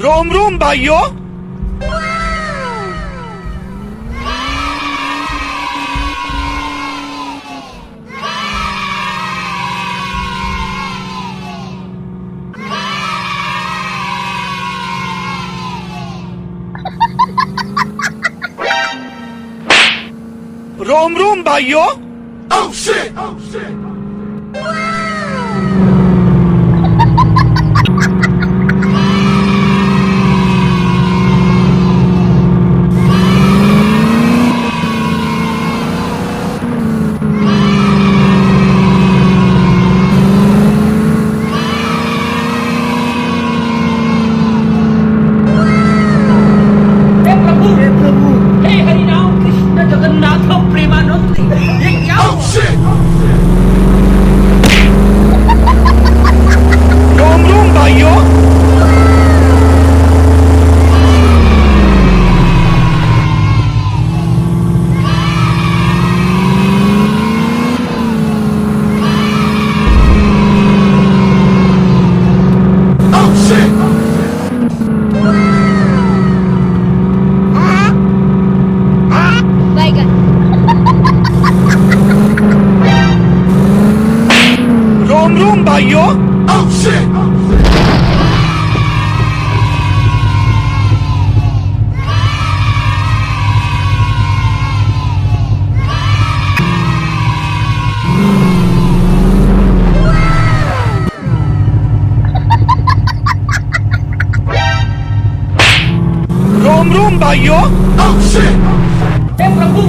रोम रोम भाइयों। रोम रोम भाइयों। Oh shit! Oh shit! हे प्रभु, हे हरि राम कृष्ण जगन्नाथ प्रेमानंद, ये क्या Oh shit! रोम रोम भाइयों। Oh shit! बैगन। रोम रोम भाइयों। Oh shit! रोम रोम भाइयों। Oh shit! हे प्रभु,